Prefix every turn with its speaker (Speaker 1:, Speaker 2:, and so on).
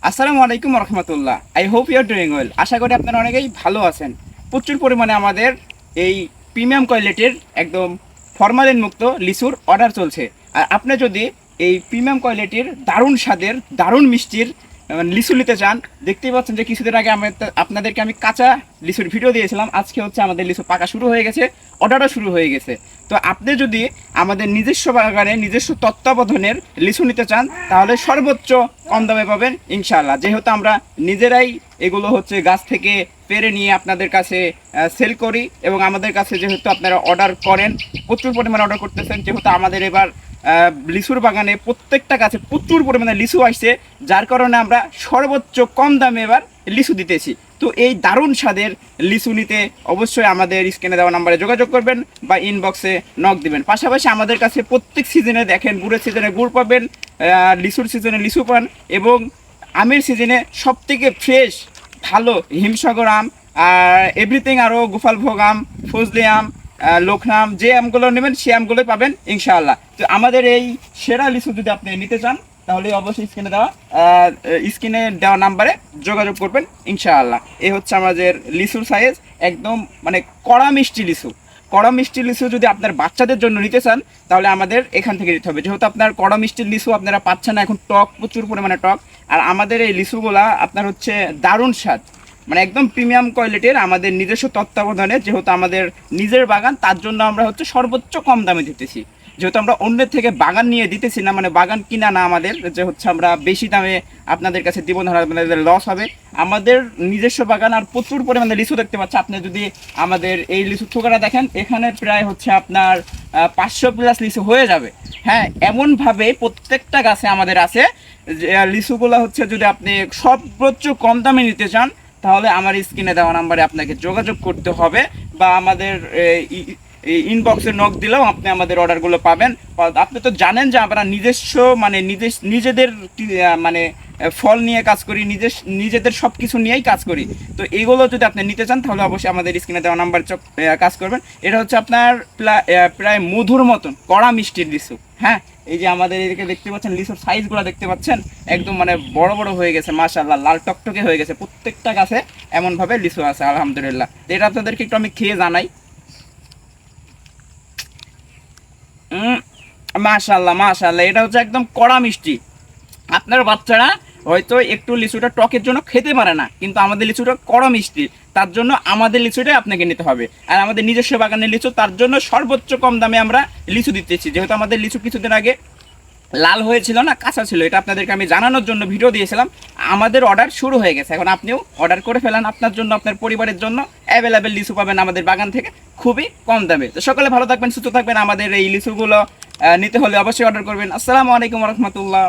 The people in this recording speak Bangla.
Speaker 1: আসসালামু আলাইকুম রহমতুল্লাহ। I hope you are doing well. আশা করি আপনারা অনেকেই ভালো আছেন। প্রচুর পরিমাণে আমাদের এই প্রিমিয়াম কোয়ালিটির একদম ফরমালিন মুক্ত লিচুর অর্ডার চলছে। আর আপনি যদি এই প্রিমিয়াম কোয়ালিটির দারুণ স্বাদের দারুণ মিষ্টির লিচু নিতে চান, দেখতেই পাচ্ছেন যে কিছুদিন আগে আপনাদেরকে আমি কাঁচা লিচুর ভিডিও দিয়েছিলাম। আজকে হচ্ছে আমাদের লিচু পাকা শুরু হয়ে গেছে, অর্ডারও শুরু হয়ে গেছে। তো আপনি যদি আমাদের নিজস্ব বাগানে নিজস্ব তত্ত্বাবধানের লিচু নিতে চান, তাহলে সর্বোচ্চ কম দামে পাবেন ইনশাআল্লাহ। যেহেতু আমরা নিজেরাই এগুলো হচ্ছে গাছ থেকে পেরে নিয়ে আপনাদের কাছে সেল করি, এবং আমাদের কাছে যেহেতু আপনারা অর্ডার করেন, প্রচুর পরিমাণে অর্ডার করতেছেন, যেহেতু আমাদের এবার লিচুর বাগানে প্রত্যেকটা গাছে প্রচুর পরিমাণে লিচু আসছে, যার কারণে আমরা সর্বোচ্চ কম দামে এবার লিচু দিতেছি। তো এই দারুণ স্বাদের লিচু নিতে অবশ্যই আমাদের স্ক্রিনে দেওয়া নাম্বারে যোগাযোগ করবেন বা ইনবক্সে নক দিবেন। পাশাপাশি আমাদের কাছে প্রত্যেক সিজনে দেখেন, গুড়ের সিজনে গুড় পাবেন, লিচুর সিজনে লিচু পান, এবং আমের সিজনে সব থেকে ফ্রেশ ভালো হিমসাগর আম, আর এভরিথিং, আরও গোপালভোগ আম, ফজলি আম, লখনাম, যে আমগুলো নেবেন সে আমগুলোই পাবেন ইনশাআল্লাহ। তো আমাদের এই সেরা লিচু যদি আপনি নিতে চান, তাহলে অবশ্যই স্ক্রিনে দেওয়া নাম্বারে যোগাযোগ করবেন ইনশাআল্লাহ। এই হচ্ছে আমাদের লিচুর সাইজ, একদম মানে কড়া মিষ্টি লিচু। কড়া মিষ্টি লিচু যদি আপনার বাচ্চাদের জন্য নিতে চান, তাহলে আমাদের এখান থেকে নিতে হবে, যেহেতু আপনার কড়া মিষ্টির লিচু আপনারা পাচ্ছেন না, এখন টক, প্রচুর পরিমাণে টক। আর আমাদের এই লিচুগুলা আপনার হচ্ছে দারুণ স্বাদ, মানে একদম প্রিমিয়াম কোয়ালিটির, আমাদের নিজস্ব তত্ত্বাবধানে, যেহেতু আমাদের নিজের বাগান, তার জন্য আমরা হচ্ছে সর্বোচ্চ কম দামে দিতেছি। যেহেতু আমরা অন্যের থেকে বাগান নিয়ে দিতেছি না, মানে বাগান কিনা না আমাদের, যে হচ্ছে আমরা বেশি দামে আপনাদের কাছে দিব, ধরা আপনাদের লস হবে। আমাদের নিজস্ব বাগান, আর প্রচুর পরিমাণে লিচু দেখতে পাচ্ছি। আপনি যদি আমাদের এই লিচু থোকাটা দেখেন, এখানে প্রায় হচ্ছে আপনার 500+ লিচু হয়ে যাবে। হ্যাঁ, এমনভাবে প্রত্যেকটা গাছে আমাদের আছে যে লিচুগুলো হচ্ছে, যদি আপনি সর্বোচ্চ কম দামে নিতে চান, তাহলে আমার স্ক্রিনে দেওয়া নাম্বারে আপনাকে যোগাযোগ করতে হবে, বা আমাদের ইনবক্সে নক দিলেও আপনি আমাদের অর্ডারগুলো পাবেন। আপনি তো জানেন যে আমরা নিজস্ব মানে নিজেদের মানে ফল নিয়ে কাজ করি, নিজেদের সব কিছু নিয়েই কাজ করি। তো এগুলো যদি আপনি নিতে চান, তাহলে অবশ্যই আমাদের স্ক্রিনে দেওয়া নাম্বার কাজ করবেন। এটা হচ্ছে আপনার প্রায় মধুর মতন কড়া মিষ্টির লিচু। হ্যাঁ, এই যে আমাদের এদিকে দেখতে পাচ্ছেন, লিচুর সাইজগুলো দেখতে পাচ্ছেন, একদম মানে বড় বড় হয়ে গেছে, মাশাআল্লাহ, লাল টকটকে হয়ে গেছে। প্রত্যেকটা গাছে এমনভাবে লিচু আছে আলহামদুলিল্লাহ। এটা আপনাদেরকে একটু আমি খেয়ে জানাই। মাশাআল্লাহ মাশাআল্লাহ, এটা হচ্ছে একদম কড়া মিষ্টি। আপনার বাচ্চারা হয়তো একটু লিচুটা টকের জন্য খেতে পারে না, কিন্তু আমাদের লিচুটা কড়া মিষ্টি, তার জন্য আমাদের লিচুটাই আপনাকে নিতে হবে। আর আমাদের নিজস্ব বাগানের লিচু, তার জন্য সর্বোচ্চ কম দামে আমরা লিচু দিতেছি। যেহেতু আমাদের লিচু কিছুদিন আগে লাল হয়েছিল না, কাঁচা ছিল, এটা আপনাদেরকে আমি জানানোর জন্য ভিডিও দিয়েছিলাম। আমাদের অর্ডার শুরু হয়ে গেছে, এখন আপনিও অর্ডার করে ফেলেন, আপনার জন্য, আপনার পরিবারের জন্য অ্যাভেলেবেল লিচু পাবেন আমাদের বাগান থেকে খুবই কম দামে। তো সকলে ভালো থাকবেন, সুস্থ থাকবেন। আমাদের এই লিচুগুলো নিতে হলে অবশ্যই অর্ডার করবেন। আসসালামু আলাইকুম রহমতুল্লাহ।